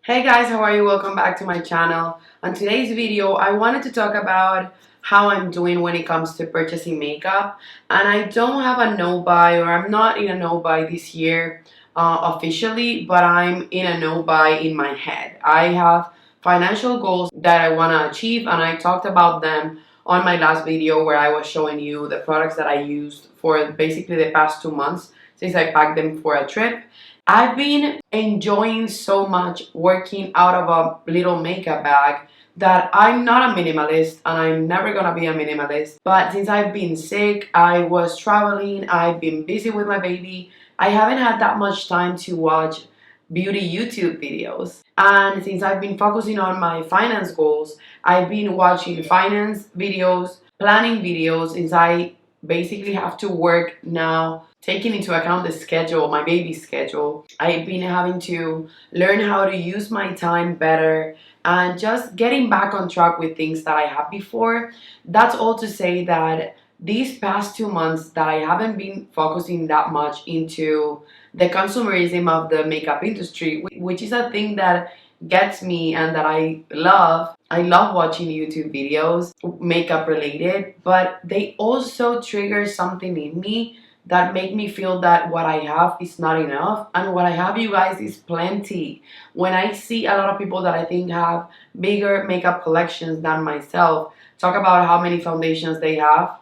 Hey guys, how are you? Welcome back to my channel. On today's video, I wanted to talk about how I'm doing when it comes to purchasing makeup. And I don't have a no-buy, or I'm not in a no-buy this year officially, but I'm in a no-buy in my head. I have financial goals that I want to achieve, and I talked about them on my last video where I was showing you the products that I used for basically the past 2 months since I packed them for a trip. I've been enjoying so much working out of a little makeup bag that I'm not a minimalist and I'm never gonna be a minimalist. But since I've been sick, I was traveling, I've been busy with my baby, I haven't had that much time to watch beauty YouTube videos. And since I've been focusing on my finance goals, I've been watching finance videos, planning videos, since I basically have to work now taking into account the schedule, my baby's schedule. I've been having to learn how to use my time better and just getting back on track with things that I had before. That's all to say that these past 2 months that I haven't been focusing that much into the consumerism of the makeup industry, which is a thing that gets me and that I love. I love watching YouTube videos, makeup related, but they also trigger something in me that make me feel that what I have is not enough, and what I have, you guys, is plenty. When I see a lot of people that I think have bigger makeup collections than myself talk about how many foundations they have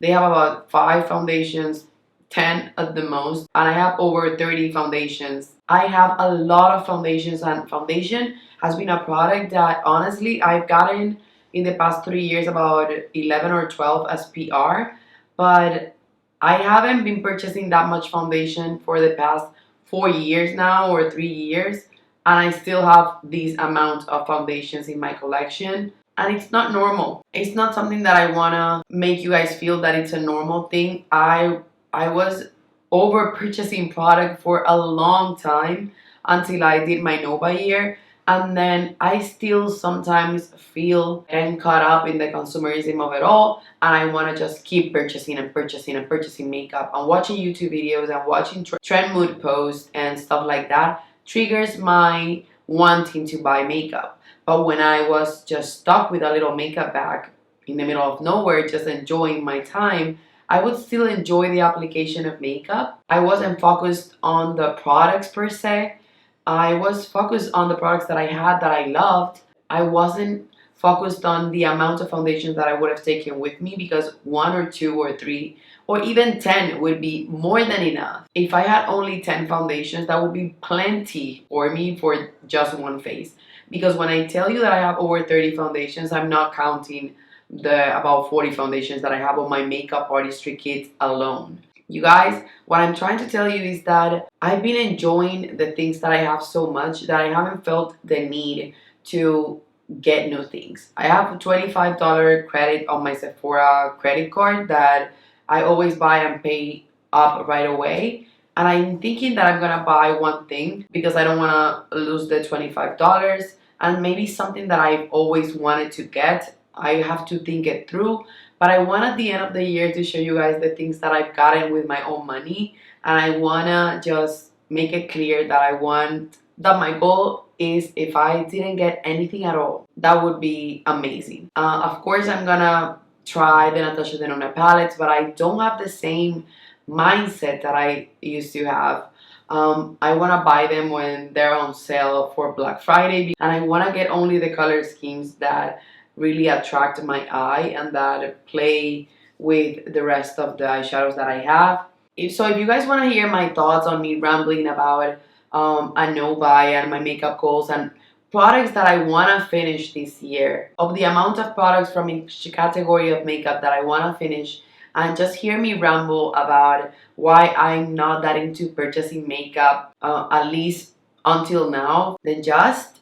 about 5 foundations, 10 at the most, and I have over 30 foundations. I have a lot of foundations, and foundation has been a product that honestly I've gotten in the past 3 years about 11 or 12 as PR, but I haven't been purchasing that much foundation for the past 4 years now, or 3 years, and I still have these amount of foundations in my collection. And it's not normal. It's not something that I wanna make you guys feel that it's a normal thing. I was over purchasing product for a long time until I did my Nova year. And then I still sometimes feel I'm caught up in the consumerism of it all, and I want to just keep purchasing and purchasing and purchasing makeup, and watching YouTube videos and watching trend mood posts and stuff like that triggers my wanting to buy makeup. But when I was just stuck with a little makeup bag in the middle of nowhere, just enjoying my time, I would still enjoy the application of makeup. I wasn't focused on the products per se. I was focused on the products that I had that I loved. I wasn't focused on the amount of foundations that I would have taken with me, because one or two or three or even 10 would be more than enough. If I had only 10 foundations, that would be plenty for me for just one face. Because when I tell you that I have over 30 foundations, I'm not counting the about 40 foundations that I have on my makeup artistry kit alone. You guys, what I'm trying to tell you is that I've been enjoying the things that I have so much that I haven't felt the need to get new things. I have a $25 credit on my Sephora credit card that I always buy and pay up right away. And I'm thinking that I'm gonna buy one thing because I don't wanna lose the $25, and maybe something that I've always wanted to get. I have to think it through, but I want at the end of the year to show you guys the things that I've gotten with my own money, and I wanna just make it clear that my goal is, if I didn't get anything at all, that would be amazing. Of course, I'm gonna try the Natasha Denona palettes, but I don't have the same mindset that I used to have. I want to buy them when they're on sale for Black Friday, and I want to get only the color schemes that really attract my eye and that play with the rest of the eyeshadows that I have. If you guys want to hear my thoughts on me rambling about a no buy and my makeup goals and products that I want to finish this year, of the amount of products from each category of makeup that I want to finish, and just hear me ramble about why I'm not that into purchasing makeup, at least until now, then just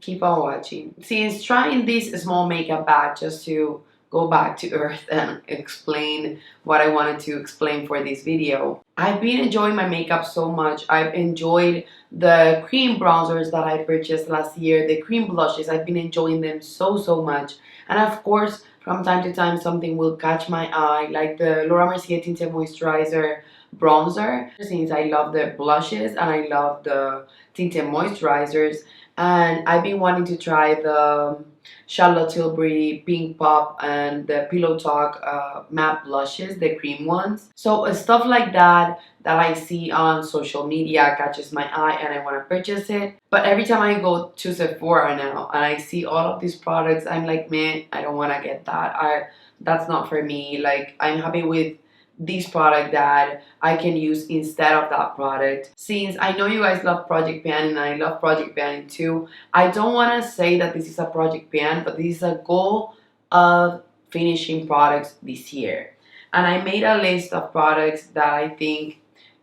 keep on watching. Since trying this small makeup bag, just to go back to earth and explain what I wanted to explain for this video, I've been enjoying my makeup so much. I've enjoyed the cream bronzers that I purchased last year, the cream blushes. I've been enjoying them so much. And of course, from time to time, something will catch my eye, like the Laura Mercier Tinted Moisturizer bronzer, since I love the blushes and I love the tinted moisturizers. And I've been wanting to try the Charlotte Tilbury Pink Pop and the Pillow Talk matte blushes, the cream ones. So stuff like that I see on social media catches my eye and I want to purchase it. But every time I go to Sephora now and I see all of these products, I'm like, man, I don't want to get that. That's not for me. Like, I'm happy with this product that I can use instead of that product. Since I know you guys love project panning and I love project panning too, I don't want to say that this is a project pan, but this is a goal of finishing products this year. And I made a list of products that I think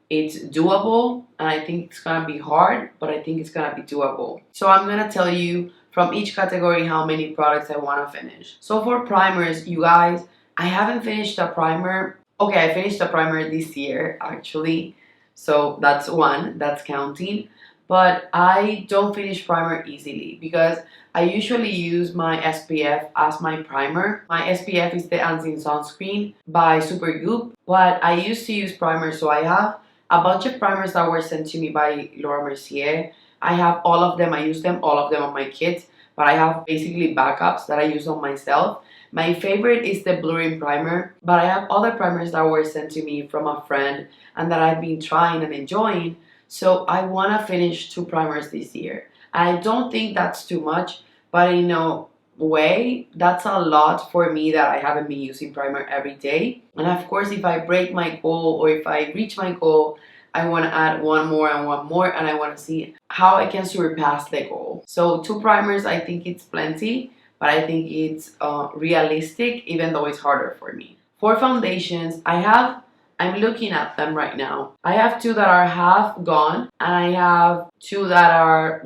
it's doable, and I think it's gonna be hard, but I think it's gonna be doable. So I'm gonna tell you from each category how many products I wanna finish. So for primers, you guys, I haven't finished a primer. Okay, I finished a primer this year actually. So that's one, that's counting. But I don't finish primer easily because I usually use my SPF as my primer. My SPF is the Anzin sunscreen by Supergoop, but I used to use primer, so I have a bunch of primers that were sent to me by Laura Mercier. I have all of them. I use them, all of them on my kids, but I have basically backups that I use on myself. My favorite is the blurring primer, but I have other primers that were sent to me from a friend and that I've been trying and enjoying. So I want to finish 2 primers this year. I don't think that's too much, but in a way, that's a lot for me that I haven't been using primer every day. And of course, if I break my goal or if I reach my goal, I want to add one more and one more, and I want to see how I can surpass the goal. So 2 primers, I think it's plenty, but I think it's realistic, even though it's harder for me. For foundations, I'm looking at them right now. I have 2 that are half gone, and I have 2 that are,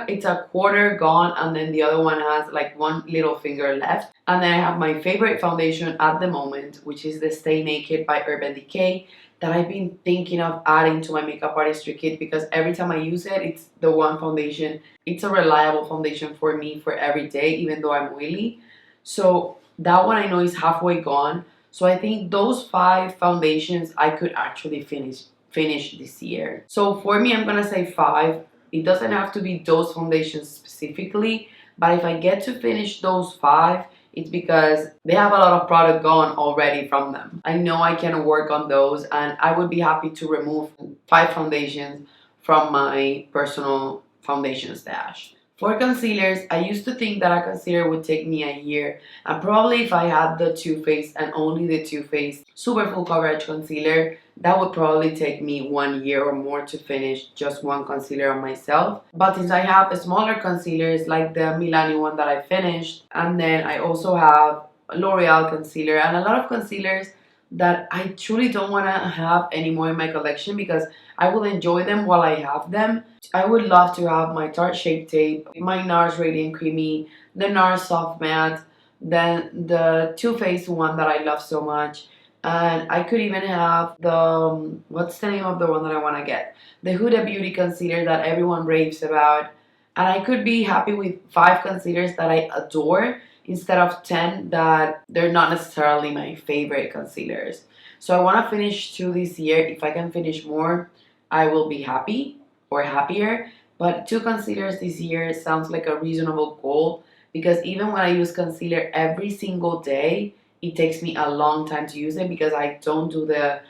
it's a quarter gone, and then the other one has like one little finger left. And then I have my favorite foundation at the moment, which is the Stay Naked by Urban Decay, that I've been thinking of adding to my makeup artistry kit because every time I use it, it's the one foundation. It's a reliable foundation for me for every day, even though I'm oily. So that one I know is halfway gone. So I think those 5 foundations I could actually finish this year. So for me, I'm gonna say 5. It doesn't have to be those foundations specifically, but if I get to finish those 5, it's because they have a lot of product gone already from them. I know I can work on those, and I would be happy to remove 5 foundations from my personal foundation stash. For concealers, I used to think that a concealer would take me a year, and probably if I had the Too Faced and only the Too Faced Super Full Coverage Concealer, that would probably take me 1 year or more to finish just one concealer on myself. But since I have smaller concealers like the Milani one that I finished, and then I also have L'Oreal concealer and a lot of concealers that I truly don't want to have anymore in my collection because I will enjoy them while I have them. I would love to have my Tarte Shape Tape, my NARS Radiant Creamy, the NARS Soft Matte, then the Too Faced one that I love so much, and I could even have the, what's the name of the one that I want to get? The Huda Beauty concealer that everyone raves about. And I could be happy with 5 concealers that I adore instead of 10 that they're not necessarily my favorite concealers. So I want to finish 2 this year. If I can finish more, I will be happy or happier. But 2 concealers this year sounds like a reasonable goal because even when I use concealer every single day, it takes me a long time to use it because I don't do the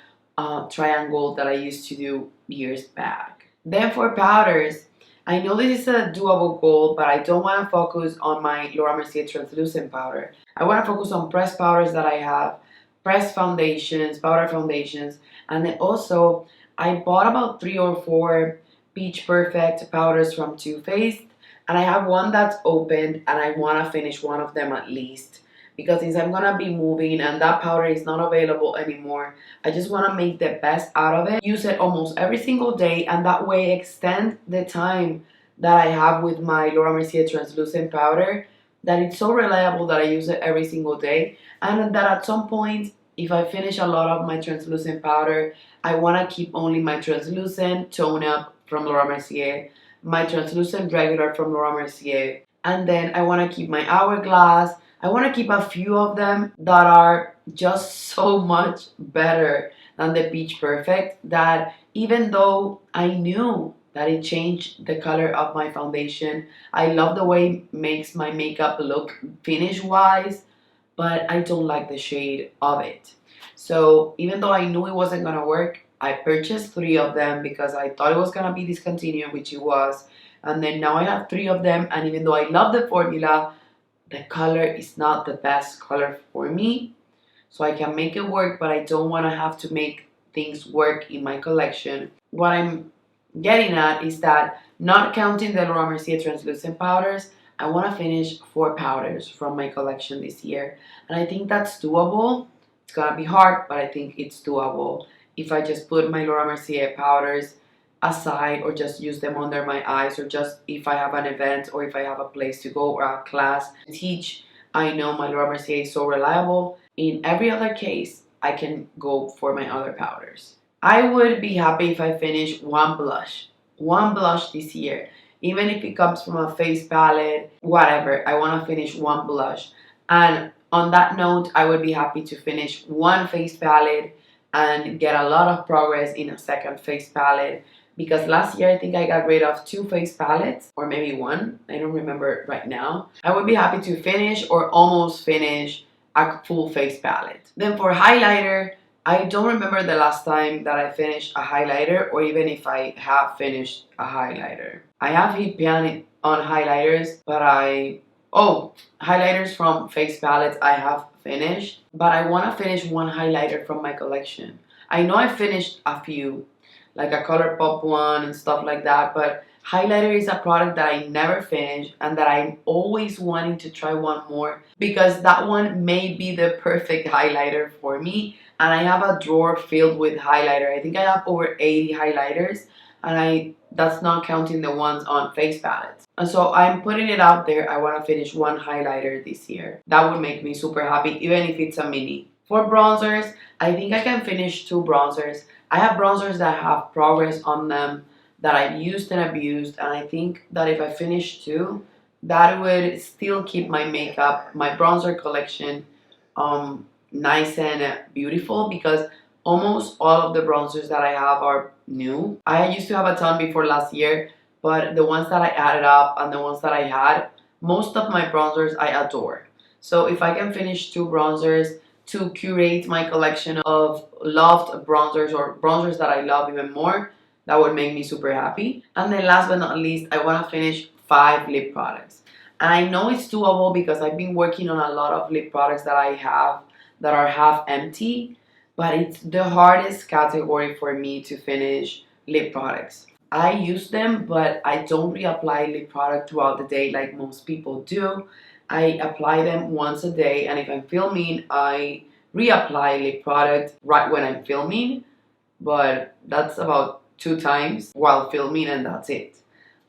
triangle that I used to do years back. Then for powders, I know this is a doable goal, but I don't want to focus on my Laura Mercier translucent powder. I want to focus on pressed powders that I have, pressed foundations, powder foundations, and then also I bought about 3 or 4 Peach Perfect powders from Too Faced, and I have one that's opened, and I want to finish one of them at least. Because since I'm gonna be moving and that powder is not available anymore, I just wanna make the best out of it. Use it almost every single day, and that way extend the time that I have with my Laura Mercier translucent powder, that it's so reliable that I use it every single day. And that at some point, if I finish a lot of my translucent powder, I wanna keep only my translucent tone up from Laura Mercier, my translucent regular from Laura Mercier, and then I wanna keep my hourglass. I want to keep a few of them that are just so much better than the Peach Perfect, that even though I knew that it changed the color of my foundation. I love the way it makes my makeup look finish wise, but I don't like the shade of it. So even though I knew it wasn't gonna work, I purchased 3 of them because I thought it was gonna be discontinued, which it was. And then now I have 3 of them, and even though I love the formula, the color is not the best color for me. So I can make it work, but I don't want to have to make things work in my collection. What I'm getting at is that, not counting the Laura Mercier translucent powders, I want to finish 4 powders from my collection this year. And I think that's doable. It's gonna be hard, but I think it's doable if I just put my Laura Mercier powders aside, or just use them under my eyes, or just if I have an event or if I have a place to go or a class to teach. I know my Laura Mercier is so reliable. In every other case, I can go for my other powders. I would be happy if I finish one blush this year. Even if it comes from a face palette, whatever, I want to finish one blush. And on that note, I would be happy to finish one face palette and get a lot of progress in a second face palette, because last year I think I got rid of 2 face palettes, or maybe one, I don't remember right now. I would be happy to finish or almost finish a full face palette. Then for highlighter, I don't remember the last time that I finished a highlighter, or even if I have finished a highlighter. I have hit pan on highlighters, but highlighters from face palettes I have finished, but I want to finish one highlighter from my collection. I know I finished a few, like a ColourPop one and stuff like that, but highlighter is a product that I never finished and that I'm always wanting to try one more, because that one may be the perfect highlighter for me. And I have a drawer filled with highlighter. I think I have over 80 highlighters, and that's not counting the ones on face palettes. And so I'm putting it out there. I want to finish one highlighter this year. That would make me super happy, even if it's a mini. For bronzers, I think I can finish 2 bronzers. I have bronzers that have progress on them that I've used and abused, and I think that if I finish 2, that would still keep my makeup, my bronzer collection, nice and beautiful, because almost all of the bronzers that I have are new. I used to have a ton before last year, but the ones that I added up and the ones that I had, most of my bronzers I adore. So if I can finish 2 bronzers to curate my collection of loved bronzers, or bronzers that I love even more, that would make me super happy. And then last but not least, I want to finish 5 lip products. And I know it's doable because I've been working on a lot of lip products that I have that are half empty, but it's the hardest category for me to finish lip products. I use them, but I don't reapply lip product throughout the day like most people do. I apply them once a day, and if I'm filming, I reapply lip product right when I'm filming, but that's about 2 times while filming, and that's it.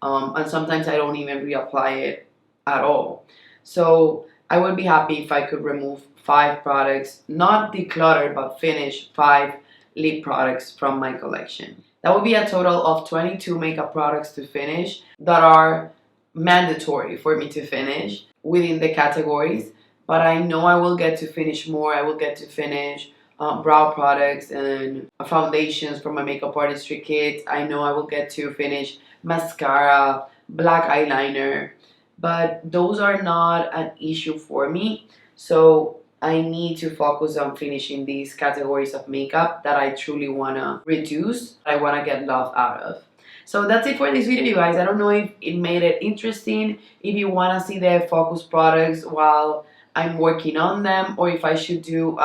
And sometimes I don't even reapply it at all. So I would be happy if I could remove 5 products, not declutter, but finish 5 lip products from my collection. That would be a total of 22 makeup products to finish that are mandatory for me to finish within the categories. But I know I will get to finish more. I will get to finish brow products and foundations from my makeup artistry kit. I know I will get to finish mascara, black eyeliner, but those are not an issue for me. So I need to focus on finishing these categories of makeup that I truly want to reduce, I want to get love out of. So that's it for this video, you guys. I don't know if it made it interesting, if you want to see the focus products while I'm working on them, or if I should do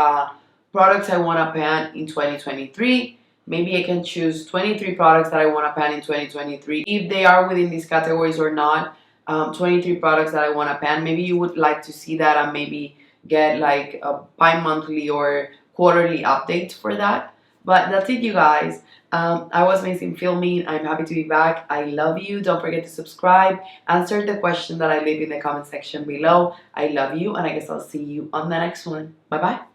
products I want to pan in 2023. Maybe I can choose 23 products that I want to pan in 2023, if they are within these categories or not. 23 products that I want to pan. Maybe you would like to see that, and maybe get like a bi-monthly or quarterly update for that. But that's it, you guys. I was missing filming. I'm happy to be back. I love you. Don't forget to subscribe. Answer the question that I leave in the comment section below. I love you, and I guess I'll see you on the next one. Bye bye.